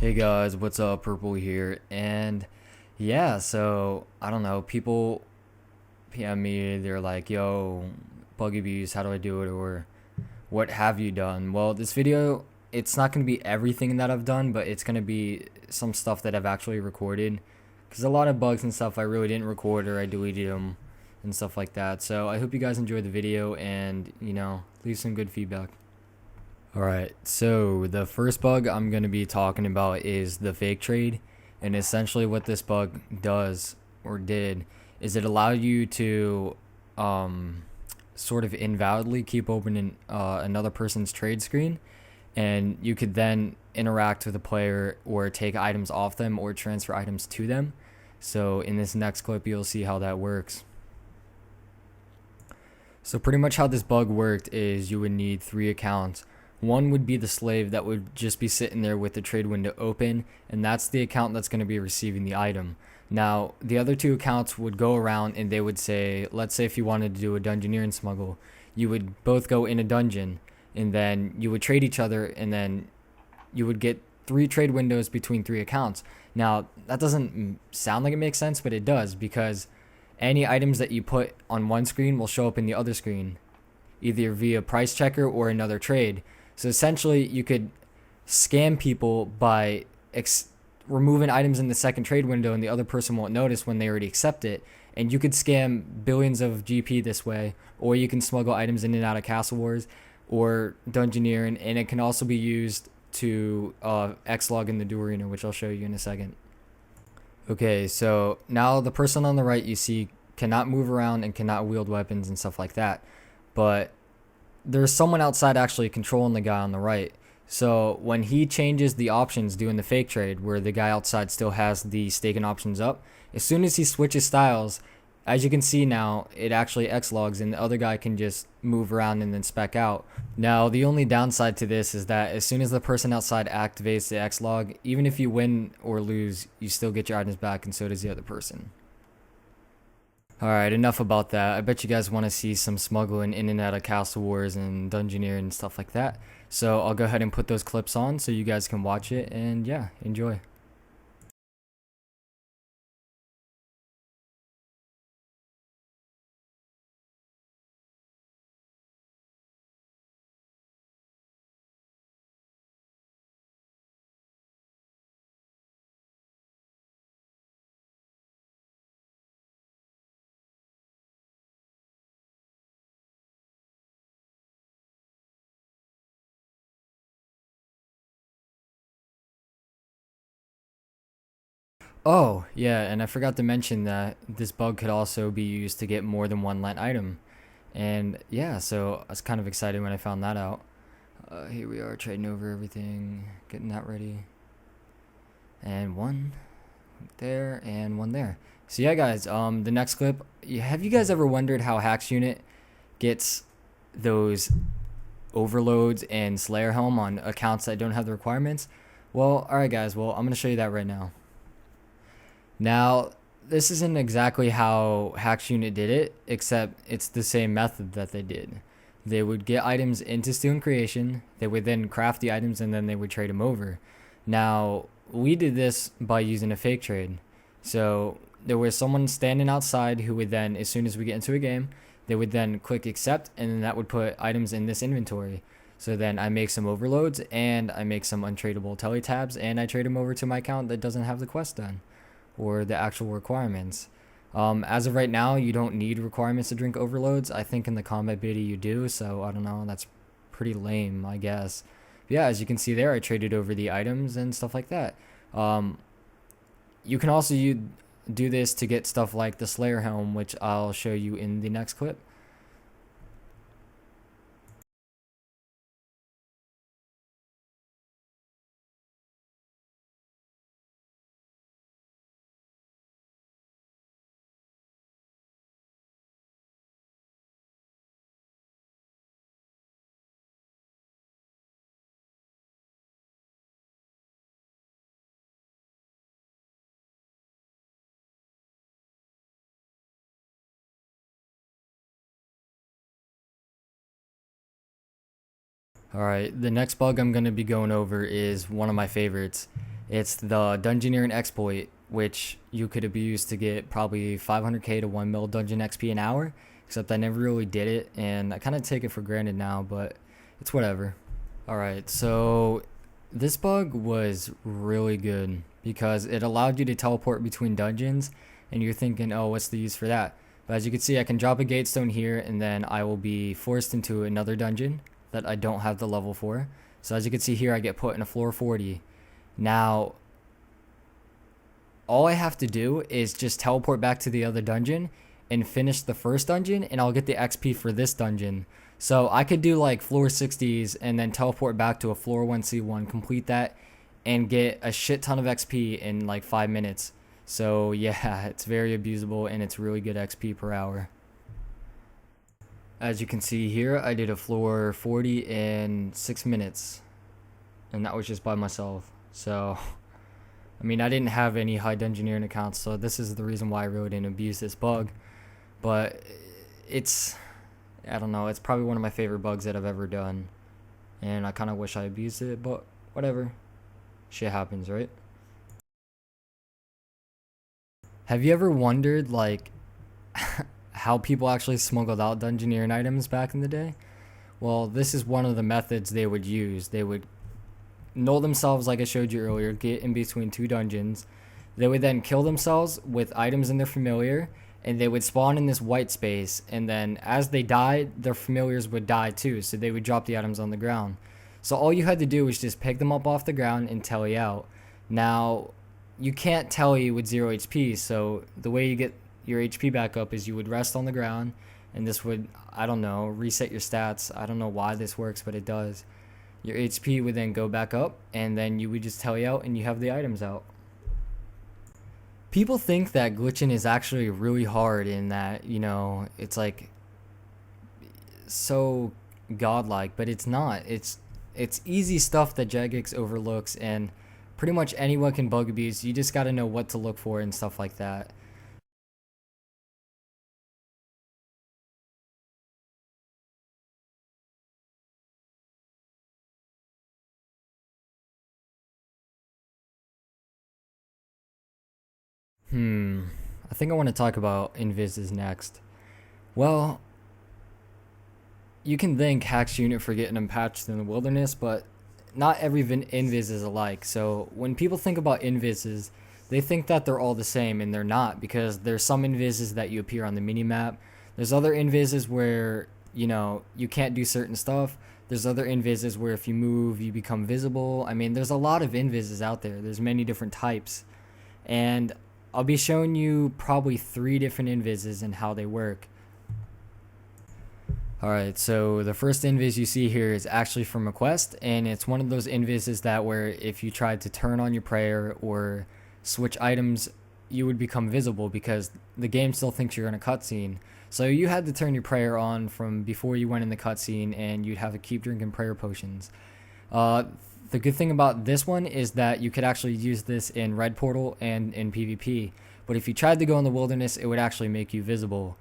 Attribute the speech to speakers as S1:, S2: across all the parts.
S1: Hey guys, what's up? Purple here, and yeah, so I don't know. People PM me, they're like, "Yo, bug abuse, how do I do it?" Or "What have you done?" Well, this video, it's not gonna be everything that I've done, but it's gonna be some stuff that I've actually recorded. Because a lot of bugs and stuff I really didn't record or I deleted them and stuff like that. So I hope you guys enjoyed the video and leave some good feedback. Alright, so the first bug I'm going to be talking about is the fake trade. And essentially, what this bug does or did is it allowed you to um, sort of invalidly keep opening another person's trade screen. And you could then interact with a player or take items off them or transfer items to them. So, in this next clip, you'll see how that works. So pretty much how this bug worked is you would need three accounts. One would be the slave that would just be sitting there with the trade window open, and that's the account that's going to be receiving the item. Now, the other two accounts would go around and they would say, let's say if you wanted to do a dungeoneering smuggle, you would both go in a dungeon and then you would trade each other and then you would get three trade windows between three accounts. Now, that doesn't sound like it makes sense, but it does because any items that you put on one screen will show up in the other screen, either via price checker or another trade. So essentially, you could scam people by removing items in the second trade window, and the other person won't notice when they already accept it. And you could scam billions of GP this way, or you can smuggle items in and out of Castle Wars or Dungeoneering, and it can also be used to X-log in the Duel Arena, which I'll show you in a second. Okay, so now the person on the right you see cannot move around and cannot wield weapons and stuff like that. But there's someone outside actually controlling the guy on the right. So when he changes the options doing the fake trade, where the guy outside still has the staking options up, as soon as he switches styles, as you can see now, it actually X logs and the other guy can just move around and then spec out. Now, the only downside to this is that as soon as the person outside activates the X log, even if you win or lose, you still get your items back and so does the other person. Alright, enough about that. I bet you guys want to see some smuggling in and out of Castle Wars and Dungeoneer and stuff like that. So I'll go ahead and put those clips on so you guys can watch it and yeah, enjoy. Oh, yeah, and I forgot to mention that this bug could also be used to get more than one lent item. And yeah, so I was kind of excited when I found that out. Here we are trading over everything, getting that ready. And one there and one there. So yeah, guys, the next clip, have you guys ever wondered how Hacks Unit gets those overloads and Slayer Helm on accounts that don't have the requirements? Well, alright guys, well, I'm going to show you that right now. Now, this isn't exactly how Hacks Unit did it, except it's the same method that they did. They would get items into Student Creation, they would then craft the items, and then they would trade them over. Now, we did this by using a fake trade. So, there was someone standing outside who would then, as soon as we get into a game, they would then click accept, and then that would put items in this inventory. So then I make some overloads, and I make some untradeable teletabs, and I trade them over to my account that doesn't have the quest done or the actual requirements. As of right now, you don't need requirements to drink overloads. I think in the combat beta you do, so I don't know. That's pretty lame, I guess. But yeah, as you can see there, I traded over the items and stuff like that. You can also do this to get stuff like the Slayer Helm, which I'll show you in the next clip. Alright, the next bug I'm going to be going over is one of my favorites. It's the Dungeoneering exploit, which you could abuse to get probably 500k to 1 mil dungeon XP an hour, except I never really did it, and I kind of take it for granted now, but it's whatever. Alright, so this bug was really good because it allowed you to teleport between dungeons, and you're thinking, oh, what's the use for that? But as you can see, I can drop a gatestone here, and then I will be forced into another dungeon that I don't have the level for. So as you can see here, I get put in a floor 40. Now, all I have to do is just teleport back to the other dungeon and finish the first dungeon, and I'll get the XP for this dungeon. So I could do like floor 60s and then teleport back to a floor 1C1, complete that, and get a shit ton of XP in like 5 minutes. So yeah, it's very abusable and it's really good XP per hour. As you can see here, I did a floor 40 in 6 minutes, and that was just by myself. So, I mean, I didn't have any high dungeoneering accounts, so this is the reason why I really didn't abuse this bug. But it's, I don't know, it's probably one of my favorite bugs that I've ever done, and I kind of wish I abused it, but whatever. Shit happens, right? Have you ever wondered, like, how people actually smuggled out dungeoneering items back in the day? Well, this is one of the methods they would use. They would null themselves, like I showed you earlier, get in between two dungeons. They would then kill themselves with items in their familiar, and they would spawn in this white space, and then as they died, their familiars would die too, so they would drop the items on the ground. So all you had to do was just pick them up off the ground and telly out. Now, you can't telly with 0 HP, so the way you get your HP back up is you would rest on the ground, and this would, I don't know, reset your stats. I don't know why this works, but it does. Your HP would then go back up, and then you would just telly out and you have the items out. People think that glitching is actually really hard in that, you know, it's like so godlike, but it's not. It's easy stuff that Jagex overlooks, and pretty much anyone can bug abuse. You just got to know what to look for and stuff like that. I think I want to talk about invises next. Well, you can thank Hack's unit for getting them patched in the wilderness, but not every invis is alike. So when people think about invises, they think that they're all the same, and they're not, because there's some invises that you appear on the minimap. There's other invises where, you know, you can't do certain stuff. There's other invises where if you move, you become visible. I mean, there's a lot of invises out there. There's many different types. And I'll be showing you probably 3 different invises and how they work. Alright, so the first invis you see here is actually from a quest, and it's one of those invises that where if you tried to turn on your prayer or switch items, you would become visible because the game still thinks you're in a cutscene. So you had to turn your prayer on from before you went in the cutscene, and you'd have to keep drinking prayer potions. The good thing about this one is that you could actually use this in Red Portal and in PvP, but if you tried to go in the wilderness, it would actually make you visible.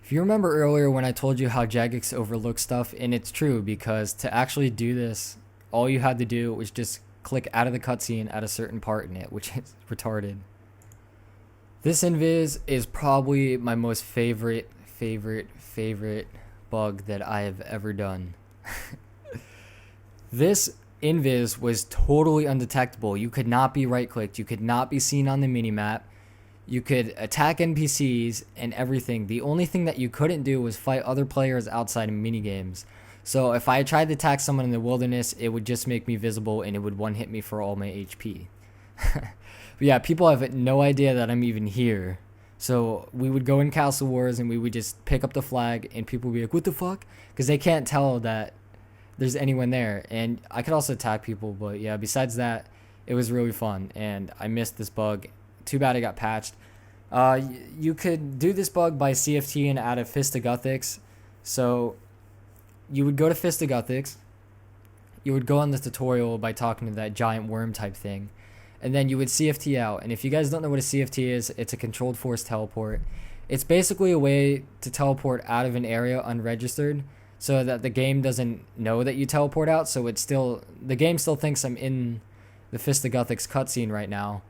S1: If you remember earlier when I told you how Jagex overlooks stuff, and it's true, because to actually do this, all you had to do was just click out of the cutscene at a certain part in it, which is retarded. This invis is probably my most favorite bug that I have ever done. This invis was totally undetectable. You could not be right clicked, you could not be seen on the minimap. You could attack NPCs and everything. The only thing that you couldn't do was fight other players outside of minigames. So if I tried to attack someone in the wilderness, it would just make me visible and it would one hit me for all my HP. But yeah, people have no idea that I'm even here. So we would go in Castle Wars and we would just pick up the flag and people would be like, what the fuck? Because they can't tell that there's anyone there. And I could also attack people, but yeah, besides that, it was really fun. And I missed this bug. Too bad it got patched. You could do this bug by CFT and out of Fist of Guthix. So you would go to Fist of Guthix. You would go on the tutorial by talking to that giant worm type thing. And then you would CFT out. And if you guys don't know what a CFT is, it's a controlled force teleport. It's basically a way to teleport out of an area unregistered so that the game doesn't know that you teleport out. So it's still, the game still thinks I'm in the Fist of Guthix cutscene right now,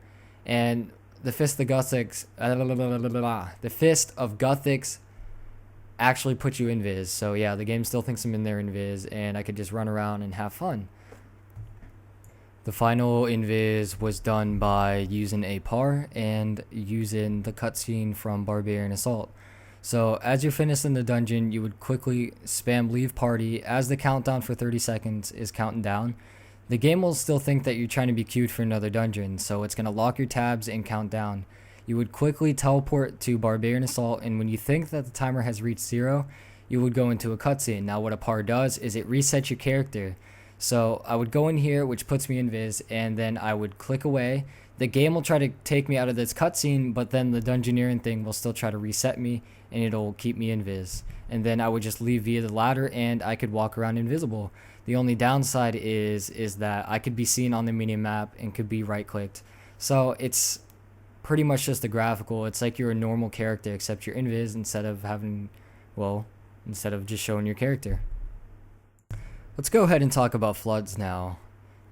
S1: and the Fist of Guthix, the Fist of Guthix actually put you invis. So yeah, the game still thinks I'm in there invis, and I could just run around and have fun. The final invis was done by using a par and using the cutscene from Barbarian Assault. So as you finish in the dungeon, you would quickly spam leave party as the countdown for 30 seconds is counting down. The game will still think that you're trying to be queued for another dungeon, so it's going to lock your tabs and count down. You would quickly teleport to Barbarian Assault, and when you think that the timer has reached 0, you would go into a cutscene. Now what a par does is it resets your character. So I would go in here, which puts me in Viz, and then I would click away. The game will try to take me out of this cutscene, but then the dungeoneering thing will still try to reset me, and it'll keep me in Viz. And then I would just leave via the ladder, and I could walk around invisible. The only downside is that I could be seen on the mini-map and could be right-clicked. So it's pretty much just a graphical. It's like you're a normal character, except you're invis instead of just showing your character. Let's go ahead and talk about floods now.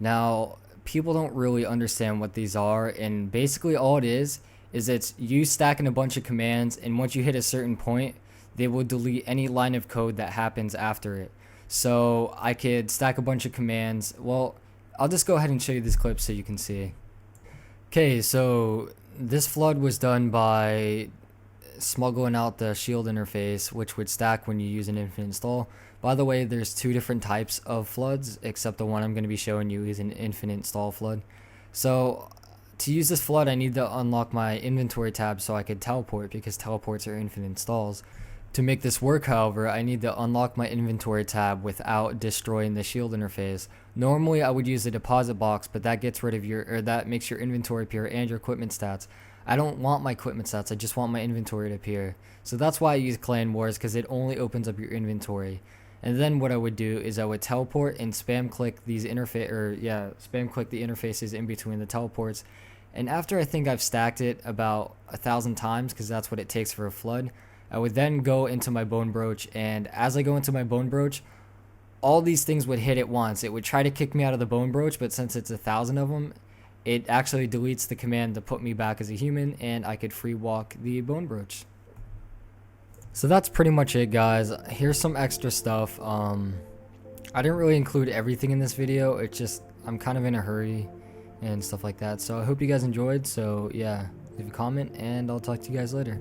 S1: Now, people don't really understand what these are, and basically all it is it's you stacking a bunch of commands, and once you hit a certain point, they will delete any line of code that happens after it. So I could stack a bunch of commands. Well, I'll just go ahead and show you this clip so you can see. Okay, so this flood was done by smuggling out the shield interface, which would stack when you use an infinite install. By the way, there's 2 different types of floods, except the one I'm going to be showing you is an infinite install flood. So to use this flood, I need to unlock my inventory tab so I could teleport, because teleports are infinite installs. To make this work, however, I need to unlock my inventory tab without destroying the shield interface. Normally I would use the deposit box, but that gets rid of that makes your inventory appear and your equipment stats. I don't want my equipment stats, I just want my inventory to appear. So that's why I use Clan Wars, because it only opens up your inventory. And then what I would do is I would teleport and spam click the interfaces in between the teleports. And after I think I've stacked it about 1,000 times, because that's what it takes for a flood, I would then go into my bone brooch, and as I go into my bone brooch, all these things would hit at once. It would try to kick me out of the bone brooch, but since it's 1,000 of them, it actually deletes the command to put me back as a human, and I could free walk the bone brooch. So that's pretty much it, guys. Here's some extra stuff. I didn't really include everything in this video. It's just I'm kind of in a hurry and stuff like that. So I hope you guys enjoyed. So yeah, leave a comment, and I'll talk to you guys later.